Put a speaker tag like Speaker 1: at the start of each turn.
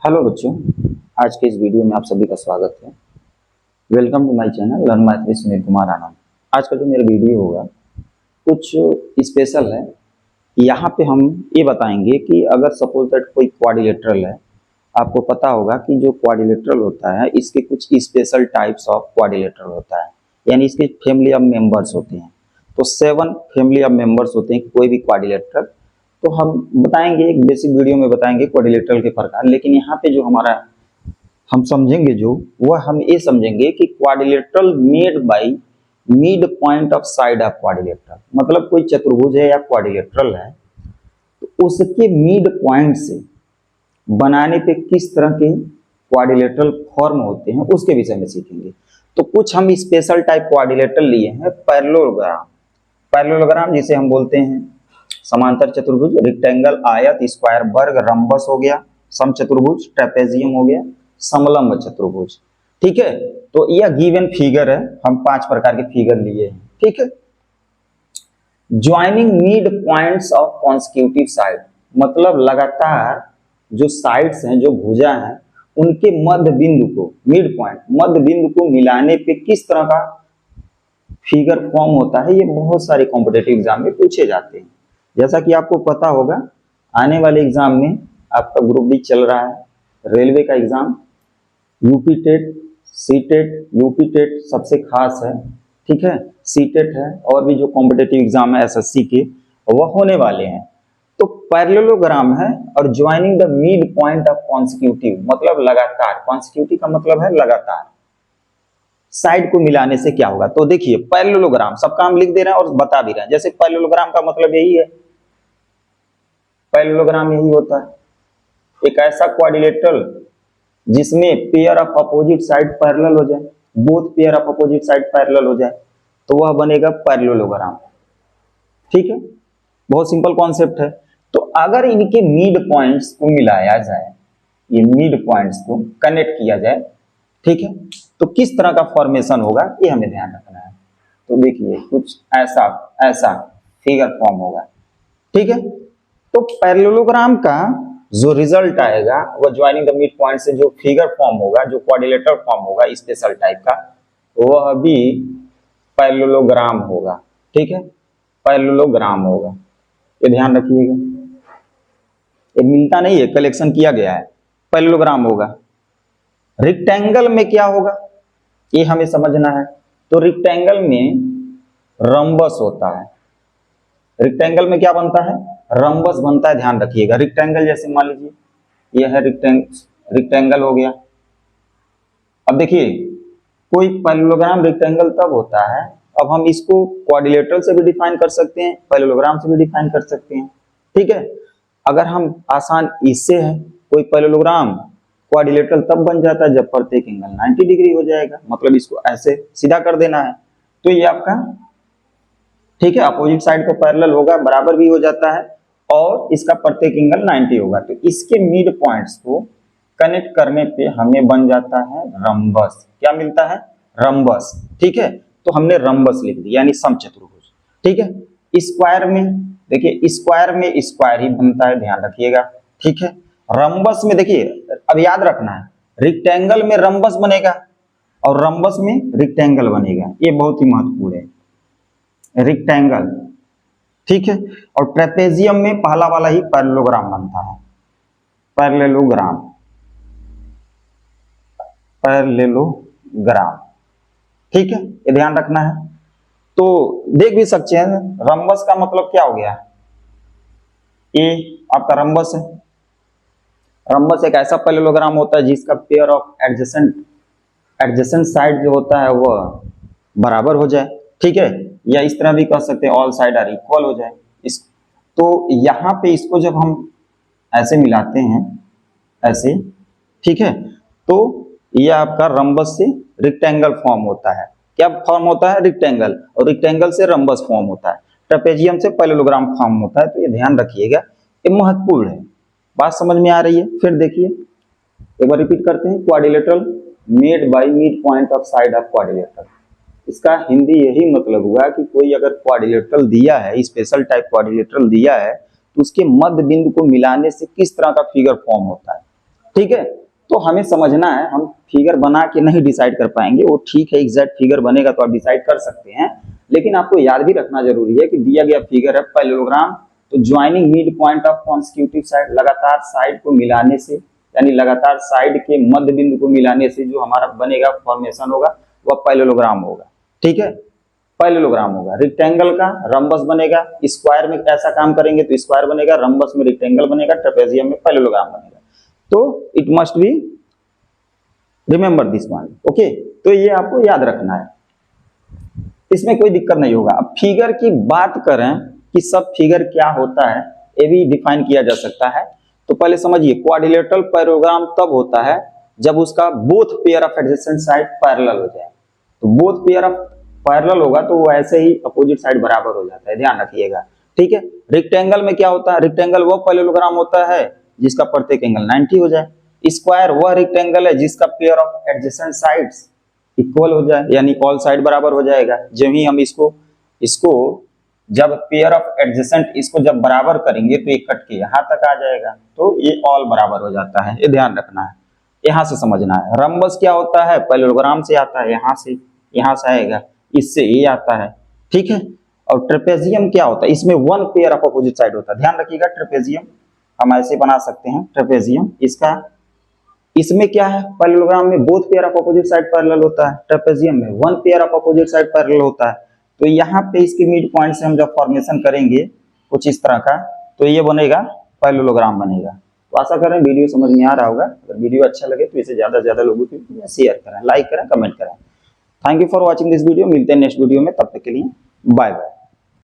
Speaker 1: Hello बच्चों, आज के इस वीडियो में आप सभी का स्वागत है। Welcome to my channel learn math with Sunil Kumar Anand. आज का जो मेरा वीडियो होगा कुछ स्पेशल है। यहाँ पे हम ये बताएंगे कि अगर सपोज दैट कोई क्वाड्रिलेटरल है, आपको पता होगा कि जो क्वाड्रिलेटरल होता है इसके कुछ स्पेशल टाइप्स ऑफ क्वाड्रिलेटरल होता है, यानी इसके फैमिली ऑफ मेंबर्स होते हैं। तो 7 फैमिली ऑफ मेंबर्स होते हैं कोई भी क्वाड्रिलेटरल। तो हम बताएंगे, एक बेसिक वीडियो में बताएंगे क्वाड्रिलेटरल के प्रकार, लेकिन यहाँ पे जो हमारा हम समझेंगे जो वह हम ये समझेंगे कि quadrilateral made by mid point of side of quadrilateral, मतलब कोई चतुर्भुज है या क्वाड्रिलेटरल है तो उसके मिड पॉइंट से बनाने पे किस तरह के क्वाड्रिलेटरल फॉर्म होते हैं उसके विषय में सीखेंगे। तो कुछ हम स्पेशल टाइप क्वाड्रिलेटरल लिए हैं। पैरेललोग्राम, पैरेललोग्राम जिसे हम बोलते हैं समांतर चतुर्भुज, रेक्टेंगल, आयत, स्क्वायर, वर्ग, रंबस हो गया, समचतुर्भुज, ट्रेपेजियम हो गया, समलंब चतुर्भुज। ठीक है, तो यह गिवन फिगर है, हम 5 प्रकार के फिगर लिए हैं। ठीक है, joining mid points of consecutive side, मतलब लगातार जो साइड्स हैं, जो भुजा हैं, उनके मध्य बिंदु को, मिड पॉइंट मध्य बिंदु को मिलाने पे किस तरह का फिगर फॉर्म होता है, ये बहुत सारे कॉम्पिटिटिव एग्जाम में पूछे जाते हैं। जैसा कि आपको पता होगा, आने वाले एग्जाम में आपका ग्रुप डी चल रहा है, रेलवे का exam, UP TET, C TET, UP TET सबसे खास है। ठीक है, सी टेट है और भी जो कॉम्पिटिटिव एग्जाम है एसएससी के वह होने वाले हैं। तो पैरेललोग्राम है और joining the mid point of consecutive, मतलब लगातार, कॉन्सिक्यूटिव का मतलब है लगातार, साइड को मिलाने से क्या होगा। तो देखिए पैरेललोग्राम, सबका हम लिख दे रहे हैं और बता भी रहे हैं। जैसे पैरेललोग्राम का मतलब यही है, पैरेललोग्राम यही होता है, एक ऐसा क्वाड्रिलेटरल जिसमें pair of opposite side parallel हो जाए, both pair of opposite side parallel हो जाए, तो वह बनेगा पैरेललोग्राम। ठीक है, बहुत सिंपल कॉन्सेप्ट है। तो अगर इनके मिड पॉइंट्स को मिलाया जाए, ये मिड पॉइंट्स को कनेक्ट किया जाए, ठीक है, तो किस तरह का फॉर्मेशन होगा ये हमें ध्यान रखना है। तो देखिए कुछ ऐसा ऐसा फिगर फॉर्म होगा। ठीक है, तो पैरेललोग्राम का जो रिजल्ट आएगा वो ज्वाइनिंग द मिड पॉइंट से जो फिगर फॉर्म होगा, जो क्वाड्रिलेटरल फॉर्म होगा स्पेशल टाइप का, वह भी पैरेललोग्राम होगा। ठीक है, पैरेललोग्राम होगा, ये ध्यान रखिएगा, ये मिलता नहीं है, कलेक्शन किया गया है, पैरेललोग्राम होगा। रेक्टेंगल में क्या होगा ये हमें समझना है। तो रेक्टेंगल में रंबस होता है, रेक्टेंगल में क्या बनता है, रंबस बनता है, ध्यान रखिएगा। रेक्टेंगल जैसे मान लीजिए यह है रेक्टेंगल हो गया। अब देखिए कोई पैरेललोग्राम रेक्टेंगल तब होता है, अब हम इसको क्वाड्रिलेटरल से भी डिफाइन कर सकते हैं, पैरेललोग्राम से भी डिफाइन कर सकते हैं। ठीक है, अगर हम आसान इससे है, कोई पैरेललोग्राम क्वाड्रिलेटरल तब बन जाता है जब प्रत्येक एंगल 90 डिग्री हो जाएगा, मतलब इसको ऐसे सीधा कर देना है, तो ये आपका, ठीक है, अपोजिट साइड का पैरेलल होगा, बराबर भी हो जाता है और इसका प्रत्येक एंगल 90 होगा। तो इसके मिड पॉइंट्स को कनेक्ट करने पे हमें बन जाता है रंबस। क्या मिलता है, रंबस। ठीक है, तो हमने रंबस लिख दिया, यानी समचतुर्भुज। ठीक है, स्क्वायर में देखिए, स्क्वायर में स्क्वायर ही बनता है, ध्यान रखिएगा। ठीक है, रंबस में देखिए, अब याद रखना है, रेक्टेंगल में रंबस बनेगा और रंबस में रेक्टेंगल बनेगा, ये बहुत ही महत्वपूर्ण है, रेक्टेंगल। ठीक है, और ट्रेपेजियम में पहला वाला ही पैरेललोग्राम बनता है, पैरेललोग्राम, पैरेललोग्राम। ठीक है, ये ध्यान रखना है। तो देख भी सकते हैं, रंबस का मतलब क्या हो गया, ये आपका रंबस है। रंबस एक ऐसा पैरेललोग्राम होता है जिसका पेयर ऑफ एडजेसेंट साइड जो होता है वह बराबर हो जाए। ठीक है, या इस तरह भी कह सकते हैं ऑल साइड आर इक्वल हो जाए। इस तो यहाँ पे इसको जब हम ऐसे मिलाते हैं, ऐसे, ठीक है, तो यह आपका रंबस से रेक्टेंगल फॉर्म होता है। क्या फॉर्म होता है, रेक्टेंगल, और रेक्टेंगल से रंबस फॉर्म होता है, ट्रेपेजियम से पैरेललोग्राम फॉर्म होता है। तो ये ध्यान रखिएगा, ये महत्वपूर्ण है। बात समझ में आ रही है? फिर देखिए एक बार रिपीट करते हैं, quadrilateral made by mid point of side of quadrilateral. इसका हिंदी यही मतलब हुआ कि कोई अगर क्वाड्रिलेटरल दिया है, स्पेशल टाइप क्वाड्रिलेटरल दिया है, तो उसके मध्य बिंदु को मिलाने से किस तरह का फिगर फॉर्म होता है। ठीक है। तो हमें समझना है, हम फिगर बना के नहीं डिसाइड कर पाएंगे, वो ठीक है एग्जैक्ट फिगर बनेगा तो आप डिसाइड कर सकते हैं, लेकिन आपको याद भी रखना जरूरी है कि दिया गया फिगर है पैरेललोग्राम, तो joining mid point of consecutive side, लगातार साइड को मिलाने से, यानी लगातार साइड के मध्य बिंदु को मिलाने से जो हमारा बनेगा फॉर्मेशन होगा वह पैरेललोग्राम होगा। ठीक है, पैरेललोग्राम होगा। रेक्टेंगल का रंबस बनेगा, स्क्वायर में ऐसा काम करेंगे तो स्क्वायर बनेगा, रंबस में रेक्टेंगल बनेगा, ट्रेपेजियम में पैरेललोग्राम बनेगा। तो it must be remember this one. Okay, तो ये आपको याद रखना है, इसमें कोई दिक्कत नहीं होगा। अब फिगर की बात करें कि सब फिगर क्या होता है, ये भी डिफाइन किया जा सकता है। तो पहले समझिए, क्वाड्रिलेटरल पैरेललोग्राम तब होता है जब उसका both pair of adjacent side parallel हो जाए। तो बोथ पेयर ऑफ पैरेलल होगा तो वो ऐसे ही अपोजिट साइड बराबर हो जाता है, ध्यान रखिएगा। ठीक है, रेक्टेंगल में क्या होता है, रेक्टेंगल वो पैरेललोग्राम होता है जिसका प्रत्येक एंगल 90 हो जाए। स्क्वायर वह रेक्टेंगल है जिसका pair of adjacent sides equal हो जाए, यानी ऑल साइड बराबर हो जाएगा। जब ही हम इसको जब पेयर ऑफ एडजेसेंट इसको जब बराबर करेंगे तो ये कट के यहाँ तक आ जाएगा, तो ये ऑल बराबर हो जाता है, ये ध्यान रखना है, यहाँ से समझना है। रंबस क्या होता है, पैरेललोग्राम से आता है, यहाँ से आएगा, इससे ये आता है। ठीक है, और ट्रेपेजियम क्या होता है, इसमें one pair of opposite side होता है, ध्यान रखिएगा। ट्रेपेजियम हम ऐसे बना सकते हैं, ट्रेपेजियम इसमें क्या है, पैरेललोग्राम में both pair of opposite side parallel होता है, ट्रेपेजियम में one pair of opposite side parallel होता है। तो यहाँ पे इसके मिड पॉइंट से हम जब फॉर्मेशन करेंगे कुछ इस तरह का, तो ये बनेगा पैरेललोग्राम बनेगा। तो आशा करें वीडियो समझ में आ रहा होगा। अगर वीडियो अच्छा लगे तो इसे ज्यादा से ज्यादा लोगों के शेयर करें, लाइक करें, कमेंट करें। Thank you for watching this video. मिलते हैं नेक्स्ट वीडियो में, तब तक के लिए बाय बाय।